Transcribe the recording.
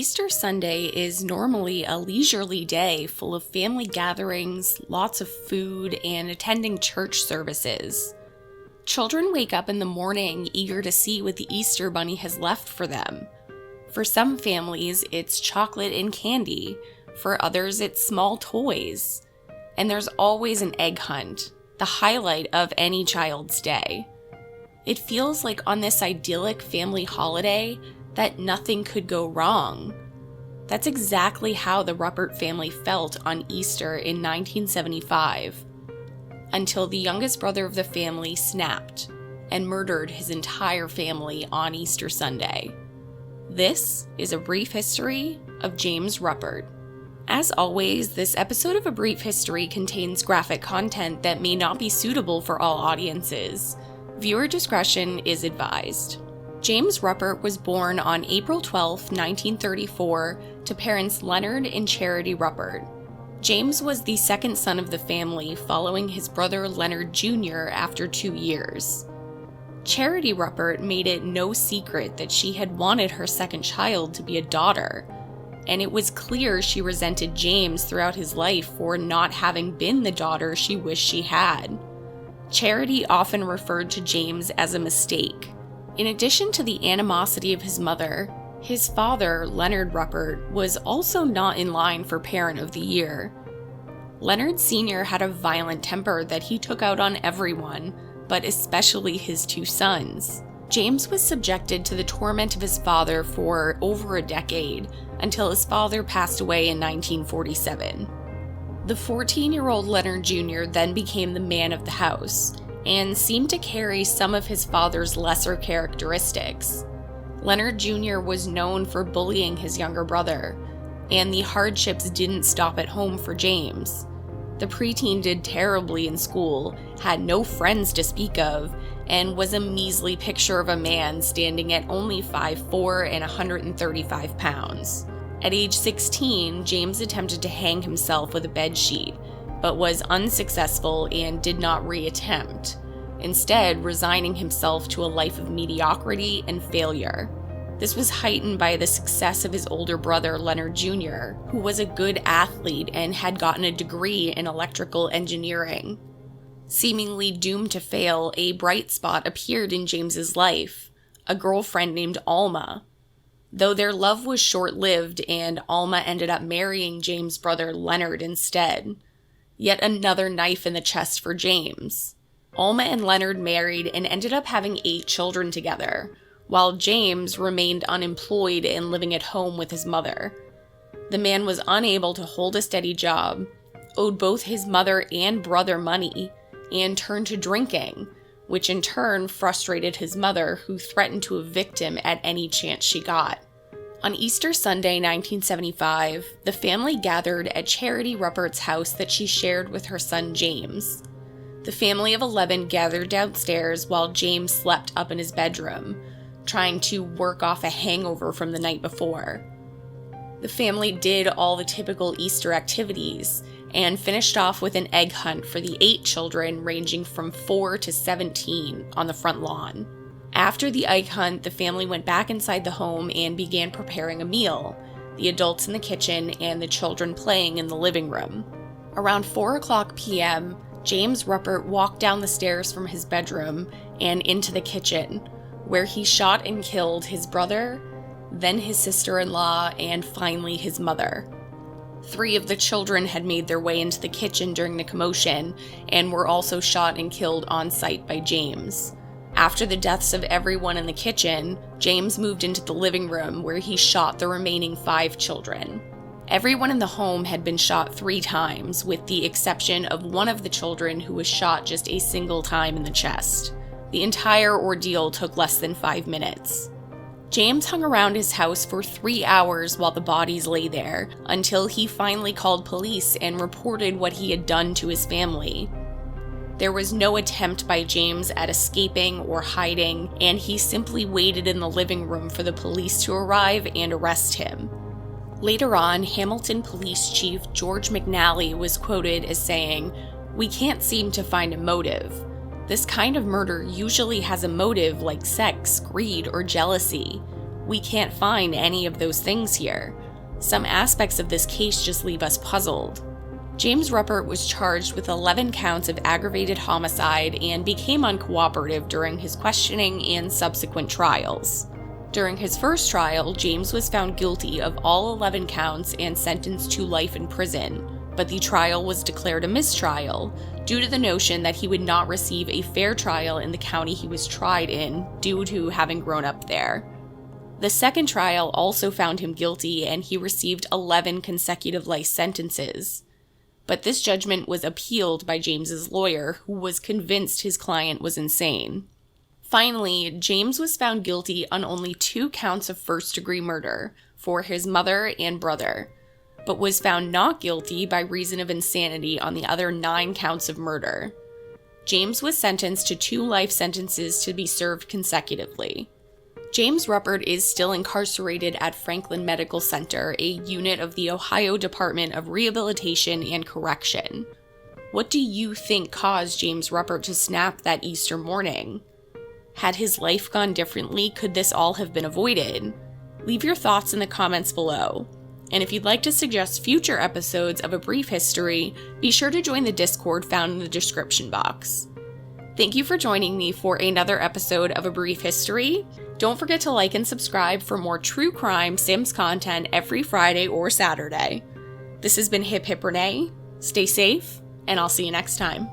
Easter Sunday is normally a leisurely day full of family gatherings, lots of food, and attending church services. Children wake up in the morning eager to see what the Easter Bunny has left for them. For some families, it's chocolate and candy. For others, it's small toys. And there's always an egg hunt, the highlight of any child's day. It feels like on this idyllic family holiday that nothing could go wrong. That's exactly how the Ruppert family felt on Easter in 1975, until the youngest brother of the family snapped and murdered his entire family on Easter Sunday. This is a brief history of James Ruppert. As always, this episode of A Brief History contains graphic content that may not be suitable for all audiences. Viewer discretion is advised. James Ruppert was born on April 12, 1934, to parents Leonard and Charity Ruppert. James was the second son of the family, following his brother Leonard Jr. after 2 years. Charity Ruppert made it no secret that she had wanted her second child to be a daughter, and it was clear she resented James throughout his life for not having been the daughter she wished she had. Charity often referred to James as a mistake. In addition to the animosity of his mother, his father, Leonard Ruppert, was also not in line for Parent of the Year. Leonard Sr. had a violent temper that he took out on everyone, but especially his 2 sons. James was subjected to the torment of his father for over a decade, until his father passed away in 1947. The 14-year-old Leonard Jr. then became the man of the house, and seemed to carry some of his father's lesser characteristics. Leonard Jr. was known for bullying his younger brother, and the hardships didn't stop at home for James. The preteen did terribly in school, had no friends to speak of, and was a measly picture of a man standing at only 5'4" and 135 pounds. At age 16, James attempted to hang himself with a bedsheet, but was unsuccessful and did not reattempt, instead resigning himself to a life of mediocrity and failure. This was heightened by the success of his older brother, Leonard Jr., who was a good athlete and had gotten a degree in electrical engineering. Seemingly doomed to fail, a bright spot appeared in James's life, a girlfriend named Alma. Though their love was short-lived and Alma ended up marrying James' brother Leonard instead. Yet another knife in the chest for James. Alma and Leonard married and ended up having 8 children together, while James remained unemployed and living at home with his mother. The man was unable to hold a steady job, owed both his mother and brother money, and turned to drinking, which in turn frustrated his mother, who threatened to evict him at any chance she got. On Easter Sunday, 1975, the family gathered at Charity Ruppert's house that she shared with her son James. The family of 11 gathered downstairs while James slept up in his bedroom, trying to work off a hangover from the night before. The family did all the typical Easter activities and finished off with an egg hunt for the 8 children ranging from 4 to 17 on the front lawn. After the egg hunt, the family went back inside the home and began preparing a meal, the adults in the kitchen and the children playing in the living room. Around 4:00 p.m., James Ruppert walked down the stairs from his bedroom and into the kitchen, where he shot and killed his brother, then his sister-in-law, and finally his mother. 3 of the children had made their way into the kitchen during the commotion and were also shot and killed on site by James. After the deaths of everyone in the kitchen, James moved into the living room where he shot the remaining 5 children. Everyone in the home had been shot 3 times, with the exception of one of the children who was shot just a single time in the chest. The entire ordeal took less than 5 minutes. James hung around his house for 3 hours while the bodies lay there, until he finally called police and reported what he had done to his family. There was no attempt by James at escaping or hiding, and he simply waited in the living room for the police to arrive and arrest him. Later on, Hamilton Police Chief George McNally was quoted as saying, "We can't seem to find a motive. This kind of murder usually has a motive like sex, greed, or jealousy. We can't find any of those things here. Some aspects of this case just leave us puzzled. James Ruppert was charged with 11 counts of aggravated homicide and became uncooperative during his questioning and subsequent trials. During his first trial, James was found guilty of all 11 counts and sentenced to life in prison, but the trial was declared a mistrial due to the notion that he would not receive a fair trial in the county he was tried in due to having grown up there. The second trial also found him guilty, and he received 11 consecutive life sentences. But this judgment was appealed by James's lawyer, who was convinced his client was insane. Finally, James was found guilty on only 2 counts of first-degree murder for his mother and brother, but was found not guilty by reason of insanity on the other 9 counts of murder. James was sentenced to 2 life sentences to be served consecutively. James Ruppert is still incarcerated at Franklin Medical Center, a unit of the Ohio Department of Rehabilitation and Correction. What do you think caused James Ruppert to snap that Easter morning? Had his life gone differently, could this all have been avoided? Leave your thoughts in the comments below. And if you'd like to suggest future episodes of A Brief History, be sure to join the Discord found in the description box. Thank you for joining me for another episode of A Brief History. Don't forget to like and subscribe for more true crime Sims content every Friday or Saturday. This has been hiphiprenee. Stay safe, and I'll see you next time.